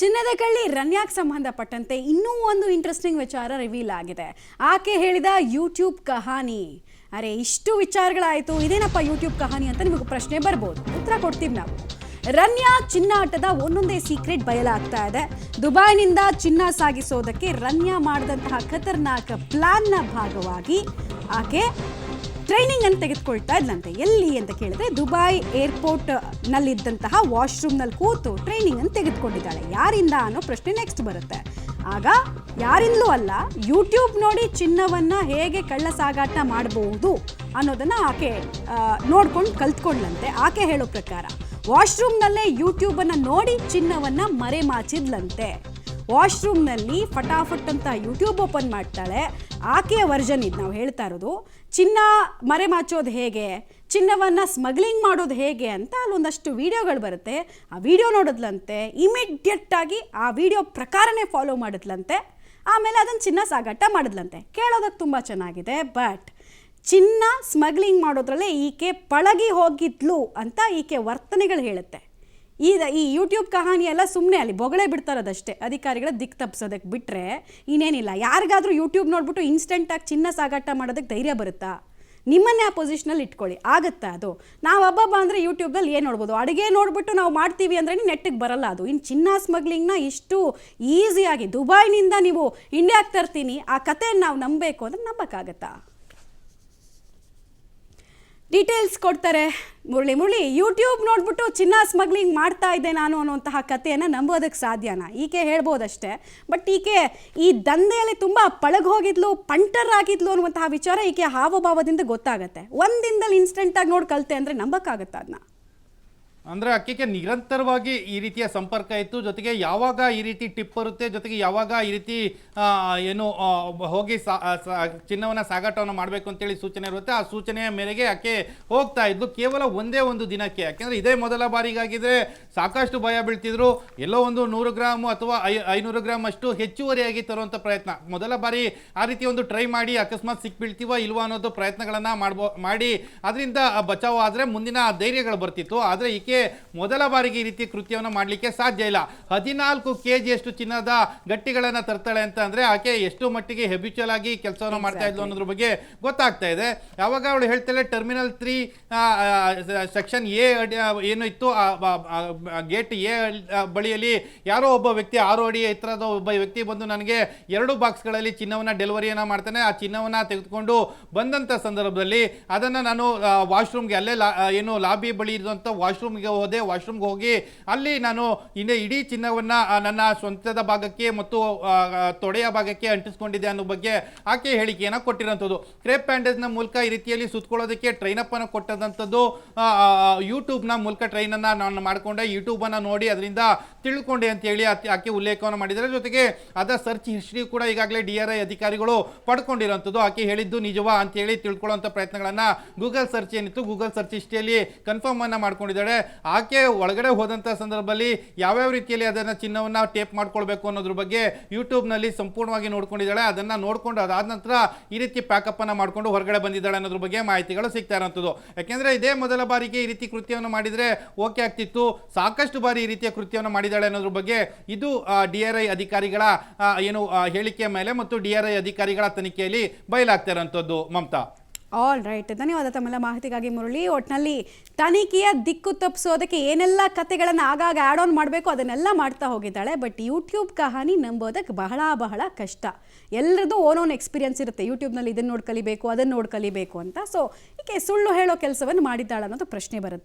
ಚಿನ್ನದ ಕಳ್ಳಿ ರನ್ಯಾಕ್ ಸಂಬಂಧಪಟ್ಟಂತೆ ಇನ್ನೂ ಒಂದು ಇಂಟ್ರೆಸ್ಟಿಂಗ್ ವಿಚಾರ ರಿವೀಲ್ ಆಗಿದೆ. ಆಕೆ ಹೇಳಿದ ಯೂಟ್ಯೂಬ್ ಕಹಾನಿ. ಅರೆ ಇಷ್ಟು ವಿಚಾರಗಳಾಯಿತು, ಇದೇನಪ್ಪ ಯೂಟ್ಯೂಬ್ ಕಹಾನಿ ಅಂತ ನಿಮಗೆ ಪ್ರಶ್ನೆ ಬರ್ಬೋದು. ಉತ್ತರ ಕೊಡ್ತೀವಿ ನಾವು. ರನ್ಯಾ ಚಿನ್ನಾಟದ ಒಂದೊಂದೇ ಸೀಕ್ರೆಟ್ ಬಯಲಾಗ್ತಾ ಇದೆ. ದುಬೈನಿಂದ ಚಿನ್ನ ಸಾಗಿಸೋದಕ್ಕೆ ರನ್ಯಾ ಮಾಡಿದಂತಹ ಖತರ್ನಾಕ್ ಪ್ಲಾನ್ನ ಭಾಗವಾಗಿ ಆಕೆ ಟ್ರೈನಿಂಗ್ ಅನ್ನು ತೆಗೆದುಕೊಳ್ತಾ ಇದ್ಲಂತೆ. ಎಲ್ಲಿ ಅಂತ ಕೇಳಿದ್ರೆ ದುಬೈ ಏರ್ಪೋರ್ಟ್ ನಲ್ಲಿದ್ದಂತಹ ವಾಶ್ರೂಮ್ನಲ್ಲಿ ಕೂತು ಟ್ರೈನಿಂಗ್ ಅನ್ನು ತೆಗೆದುಕೊಂಡಿದ್ದಾಳೆ. ಯಾರಿಂದ ಅನ್ನೋ ಪ್ರಶ್ನೆ ನೆಕ್ಸ್ಟ್ ಬರುತ್ತೆ. ಆಗ ಯಾರಿಂದಲೂ ಅಲ್ಲ, ಯೂಟ್ಯೂಬ್ ನೋಡಿ ಚಿನ್ನವನ್ನು ಹೇಗೆ ಕಳ್ಳ ಸಾಗಾಟ ಮಾಡಬಹುದು ಅನ್ನೋದನ್ನು ಆಕೆ ನೋಡ್ಕೊಂಡು ಕಲ್ತ್ಕೊಂಡ್ಲಂತೆ. ಆಕೆ ಹೇಳೋ ಪ್ರಕಾರ ವಾಶ್ರೂಮ್ನಲ್ಲೇ ಯೂಟ್ಯೂಬನ್ನು ನೋಡಿ ಚಿನ್ನವನ್ನು ಮರೆಮಾಚಿದ್ಲಂತೆ. ವಾಶ್ರೂಮ್ನಲ್ಲಿ ಫಟಾಫಟ್ ಅಂತ ಯೂಟ್ಯೂಬ್ ಓಪನ್ ಮಾಡ್ತಾಳೆ. ಆಕೆಯ ವರ್ಜನ್ ಇದು ನಾವು ಹೇಳ್ತಾ ಇರೋದು. ಚಿನ್ನ ಮರೆಮಾಚೋದು ಹೇಗೆ, ಚಿನ್ನವನ್ನು ಸ್ಮಗ್ಲಿಂಗ್ ಮಾಡೋದು ಹೇಗೆ ಅಂತ ಅಲ್ಲೊಂದಷ್ಟು ವಿಡಿಯೋಗಳು ಬರುತ್ತೆ. ಆ ವಿಡಿಯೋ ನೋಡಿದ್ಲಂತೆ, ಇಮಿಡಿಯೇಟಾಗಿ ಆ ವಿಡಿಯೋ ಪ್ರಕಾರನೇ ಫಾಲೋ ಮಾಡಿದ್ಲಂತೆ. ಆಮೇಲೆ ಅದನ್ನು ಚಿನ್ನ ಸಾಗಾಟ ಮಾಡಿದ್ಲಂತೆ. ಕೇಳೋದಕ್ಕೆ ತುಂಬ ಚೆನ್ನಾಗಿದೆ, ಬಟ್ ಚಿನ್ನ ಸ್ಮಗ್ಲಿಂಗ್ ಮಾಡೋದ್ರಲ್ಲೇ ಈಕೆ ಪಳಗಿ ಹೋಗಿದ್ಲು ಅಂತ ಈಕೆ ವರ್ತನೆಗಳು ಹೇಳುತ್ತೆ. ಈ ಯೂಟ್ಯೂಬ್ ಕಹಾನಿ ಎಲ್ಲ ಸುಮ್ಮನೆ ಅಲ್ಲಿ ಬೊಗಳೆ ಬಿಡ್ತಾರದಷ್ಟೇ, ಅಧಿಕಾರಿಗಳ ದಿಕ್ಕು ತಪ್ಪಿಸೋದಕ್ಕೆ ಬಿಟ್ಟರೆ ಇನ್ನೇನಿಲ್ಲ. ಯಾರಿಗಾದರೂ ಯೂಟ್ಯೂಬ್ ನೋಡ್ಬಿಟ್ಟು ಇನ್ಸ್ಟೆಂಟಾಗಿ ಚಿನ್ನ ಸಾಗಾಟ ಮಾಡೋದಕ್ಕೆ ಧೈರ್ಯ ಬರುತ್ತಾ? ನಿಮ್ಮನ್ನೇ ಆ ಪೊಸಿಷನಲ್ಲಿ ಇಟ್ಕೊಳ್ಳಿ, ಆಗುತ್ತಾ ಅದು? ನಾವು ಹಬ್ಬ ಅಂದರೆ ಯೂಟ್ಯೂಬ್ನಲ್ಲಿ ಏನು ನೋಡ್ಬೋದು, ಅಡುಗೆ ನೋಡ್ಬಿಟ್ಟು ನಾವು ಮಾಡ್ತೀವಿ ಅಂದರೆ ನೆಟ್ಟಿಗೆ ಬರಲ್ಲ ಅದು. ಇನ್ನು ಚಿನ್ನ ಸ್ಮಗ್ಲಿಂಗ್ನ ಇಷ್ಟು ಈಸಿಯಾಗಿ ದುಬೈನಿಂದ ನೀವು ಇಂಡಿಯಾಗೆ ತರ್ತೀನಿ, ಆ ಕಥೆಯನ್ನು ನಾವು ನಂಬಬೇಕು ಅಂದರೆ ನಂಬಕ್ಕಾಗತ್ತಾ? ಡೀಟೇಲ್ಸ್ ಕೊಡ್ತಾರೆ ಮುರಳಿ. ಯೂಟ್ಯೂಬ್ ನೋಡ್ಬಿಟ್ಟು ಚಿನ್ನ ಸ್ಮಗ್ಲಿಂಗ್ ಮಾಡ್ತಾ ಇದ್ದೆ ನಾನು ಅನ್ನುವಂತಹ ಕಥೆಯನ್ನು ನಂಬೋದಕ್ಕೆ ಸಾಧ್ಯನಾ? ಈಕೆ ಹೇಳ್ಬೋದಷ್ಟೇ, ಬಟ್ ಈಕೆ ಈ ದಂಧೆಯಲ್ಲಿ ತುಂಬ ಪಳಗೋಗಿದ್ಲು, ಪಂಟರ್ ಆಗಿದ್ಲು ಅನ್ನುವಂತಹ ವಿಚಾರ ಈಕೆ ಹಾವಭಾವದಿಂದ ಗೊತ್ತಾಗತ್ತೆ. ಒಂದಿನದಲ್ಲಿ ಇನ್ಸ್ಟೆಂಟಾಗಿ ನೋಡಿ ಕಲಿತೆ ಅಂದರೆ ನಂಬಕ್ಕಾಗತ್ತಾ ಅದನ್ನ? ಅಂದರೆ ಆಕೆಗೆ ನಿರಂತರವಾಗಿ ಈ ರೀತಿಯ ಸಂಪರ್ಕ ಇತ್ತು. ಜೊತೆಗೆ ಯಾವಾಗ ಈ ರೀತಿ ಟಿಪ್ ಬರುತ್ತೆ, ಜೊತೆಗೆ ಯಾವಾಗ ಈ ರೀತಿ ಏನು ಹೋಗಿ ಚಿನ್ನವನ್ನು ಸಾಗಾಟವನ್ನು ಮಾಡಬೇಕು ಅಂತೇಳಿ ಸೂಚನೆ ಇರುತ್ತೆ, ಆ ಸೂಚನೆಯ ಮೇರೆಗೆ ಆಕೆ ಹೋಗ್ತಾ ಇದ್ದು ಕೇವಲ ಒಂದೇ ಒಂದು ದಿನಕ್ಕೆ. ಯಾಕೆಂದರೆ ಇದೇ ಮೊದಲ ಬಾರಿಗಾಗಿದ್ರೆ ಸಾಕಷ್ಟು ಭಯ ಬೀಳ್ತಿದ್ರು. ಎಲ್ಲೋ ಒಂದು 100 ಗ್ರಾಮ್ ಅಥವಾ 500 ಗ್ರಾಮ್ ಅಷ್ಟು ಹೆಚ್ಚುವರಿಯಾಗಿ ತರುವಂಥ ಪ್ರಯತ್ನ. ಮೊದಲ ಬಾರಿ ಆ ರೀತಿ ಒಂದು ಟ್ರೈ ಮಾಡಿ ಅಕಸ್ಮಾತ್ ಸಿಕ್ಬೀಳ್ತೀವ ಇಲ್ವಾ ಅನ್ನೋದು ಪ್ರಯತ್ನಗಳನ್ನು ಮಾಡಿ ಅದರಿಂದ ಬಚಾವ್ ಆದರೆ ಮುಂದಿನ ಧೈರ್ಯಗಳು ಬರ್ತಿತ್ತು. ಆದರೆ ಈಕೆ ಮೊದಲ ಬಾರಿಗೆ ಈ ರೀತಿ ಕೃತ್ಯವನ್ನು ಮಾಡಲಿಕ್ಕೆ ಸಾಧ್ಯ ಇಲ್ಲ. 14 kg ಅಷ್ಟು ಚಿನ್ನದ ಗಟ್ಟಿಗಳನ್ನು ತರ್ತಾಳೆ ಅಂತ ಅಂದ್ರೆ ಆಕೆ ಎಷ್ಟು ಮಟ್ಟಿಗೆ ಹೆಬಿಚುವಲ್ ಆಗಿ ಕೆಲಸವನ್ನು ಮಾಡ್ತಾ ಇದ್ಲು ಅನ್ನೋದ್ರ ಬಗ್ಗೆ ಗೊತ್ತಾಗ್ತಾ ಇದೆ. ಯಾವಾಗ ಅವಳು ಹೇಳ್ತಾಳೆ ಟರ್ಮಿನಲ್ 3 ಸೆಕ್ಷನ್ ಎ ಏನು ಇತ್ತು, ಗೇಟ್ ಎ ಬಳಿಯಲ್ಲಿ ಯಾರೋ ಒಬ್ಬ ವ್ಯಕ್ತಿ 6 ಅಡಿ ಎತ್ತರದ ಒಬ್ಬ ವ್ಯಕ್ತಿ ಬಂದು ನನಗೆ 2 ಬಾಕ್ಸ್ಗಳಲ್ಲಿ ಚಿನ್ನವನ್ನು ಡೆಲಿವರಿಯನ್ನು ಮಾಡ್ತಾನೆ. ಆ ಚಿನ್ನವನ್ನು ತೆಗೆದುಕೊಂಡು ಬಂದಂಥ ಸಂದರ್ಭದಲ್ಲಿ ಅದನ್ನು ನಾನು ವಾಶ್ರೂಮ್ಗೆ ಅಲ್ಲೇ ಏನು ಲಾಬಿ ಬಳಿ ಇರುವಂಥ ವಾಶ್ರೂಮ್ಗೆ ಹೋಗಿ ಅಲ್ಲಿ ನಾನು ಇಡೀ ಚಿನ್ನವನ್ನು ನನ್ನ ಸ್ವಂತದ ಭಾಗಕ್ಕೆ ಮತ್ತು ತೊಡೆಯ ಭಾಗಕ್ಕೆ ಅಂಟಿಸ್ಕೊಂಡಿದ್ದೆ ಅನ್ನೋ ಬಗ್ಗೆ ಆಕೆ ಹೇಳಿಕೆಯನ್ನು ಕೊಟ್ಟಿರೋಂಥದ್ದು. ಕ್ರೇಪ್ ಬ್ಯಾಂಡೇಜ್ನ ಮೂಲಕ ಈ ರೀತಿಯಲ್ಲಿ ಸುತ್ತಕೊಳ್ಳೋದಕ್ಕೆ ಟ್ರೈನಪ್ ಅನ್ನು ಕೊಟ್ಟದಂಥದ್ದು. ಯೂಟ್ಯೂಬ್ನ ಮೂಲಕ ಟ್ರೈನನ್ನು ನಾನು ಮಾಡಿಕೊಂಡೆ, ಯೂಟ್ಯೂಬನ್ನು ನೋಡಿ ಅದರಿಂದ ತಿಳ್ಕೊಂಡೆ ಅಂತೇಳಿ ಆಕೆ ಉಲ್ಲೇಖವನ್ನು ಮಾಡಿದ್ದಾರೆ. ಜೊತೆಗೆ ಅದರ ಸರ್ಚ್ ಹಿಸ್ಟ್ರಿ ಕೂಡ ಈಗಾಗಲೇ DRI ಅಧಿಕಾರಿಗಳು ಪಡ್ಕೊಂಡಿರೋಂಥದ್ದು. ಆಕೆ ಹೇಳಿದ್ದು ನಿಜವಾ ಅಂತೇಳಿ ತಿಳ್ಕೊಳ್ಳೋಂಥ ಪ್ರಯತ್ನಗಳನ್ನು ಗೂಗಲ್ ಸರ್ಚ್ ಏನಿತ್ತು, ಗೂಗಲ್ ಸರ್ಚ್ ಹಿಸ್ಟ್ರಿಯಲ್ಲಿ ಕನ್ಫರ್ಮ್ ಅನ್ನು ಮಾಡ್ಕೊಂಡಿದ್ದಾಳೆ. ಆಕೆ ಒಳಗಡೆ ಹೋದಂಥ ಸಂದರ್ಭದಲ್ಲಿ ಯಾವ್ಯಾವ ರೀತಿಯಲ್ಲಿ ಅದನ್ನು ಚಿನ್ನವನ್ನು ಟೇಪ್ ಮಾಡ್ಕೊಳ್ಬೇಕು ಅನ್ನೋದ್ರ ಬಗ್ಗೆ ಯೂಟ್ಯೂಬ್ನಲ್ಲಿ ಸಂಪೂರ್ಣವಾಗಿ ನೋಡ್ಕೊಂಡಿದ್ದಾಳೆ. ಅದನ್ನು ನೋಡ್ಕೊಂಡು ಅದಾದ ನಂತರ ಈ ರೀತಿ ಪ್ಯಾಕಪ್ ಅನ್ನು ಮಾಡಿಕೊಂಡು ಹೊರಗಡೆ ಬಂದಿದ್ದಾಳೆ ಅನ್ನೋದ್ರ ಬಗ್ಗೆ ಮಾಹಿತಿಗಳು ಸಿಗ್ತಾ ಇರೋಂಥದ್ದು. ಯಾಕೆಂದರೆ ಇದೇ ಮೊದಲ ಬಾರಿಗೆ ಈ ರೀತಿ ಕೃತ್ಯವನ್ನು ಮಾಡಿದರೆ ಓಕೆ ಆಗ್ತಿತ್ತು. ಸಾಕಷ್ಟು ಬಾರಿ ಈ ರೀತಿಯ ಕೃತ್ಯವನ್ನು ಮಾಡಿದ್ದಾಳೆ ಅನ್ನೋದ್ರ ಬಗ್ಗೆ ಇದು DRI ಅಧಿಕಾರಿಗಳ ಏನು ಹೇಳಿಕೆಯ ಮೇಲೆ ಮತ್ತು DRI ಅಧಿಕಾರಿಗಳ ತನಿಖೆಯಲ್ಲಿ ಬಯಲಾಗ್ತಾ ಇರೋಂಥದ್ದು. ಮಮತಾ, ಆಲ್ ರೈಟ್, ಧನ್ಯವಾದ ತಮ್ಮೆಲ್ಲ ಮಾಹಿತಿಗಾಗಿ ಮುರಳಿ. ಒಟ್ಟಿನಲ್ಲಿ ತನಿಖೆಯ ದಿಕ್ಕು ತಪ್ಪಿಸೋದಕ್ಕೆ ಏನೆಲ್ಲ ಕತೆಗಳನ್ನು ಆಗಾಗ ಆ್ಯಡ್ ಆನ್ ಮಾಡಬೇಕು ಅದನ್ನೆಲ್ಲ ಮಾಡ್ತಾ ಹೋಗಿದ್ದಾಳೆ. ಬಟ್ ಯೂಟ್ಯೂಬ್ ಕಹಾನಿ ನಂಬೋದಕ್ಕೆ ಬಹಳ ಕಷ್ಟ. ಎಲ್ಲರದ್ದು ಓನ್ ಎಕ್ಸ್ಪೀರಿಯನ್ಸ್ ಇರುತ್ತೆ. ಯೂಟ್ಯೂಬ್ನಲ್ಲಿ ಇದನ್ನು ನೋಡಿ ಕಲಿಬೇಕು, ಅದನ್ನು ನೋಡಿ ಕಲಿಬೇಕು ಅಂತ. ಸೊ ಈಕೆ ಸುಳ್ಳು ಹೇಳೋ ಕೆಲಸವನ್ನು ಮಾಡಿದ್ದಾಳೆ ಅನ್ನೋದು ಪ್ರಶ್ನೆ ಬರುತ್ತೆ.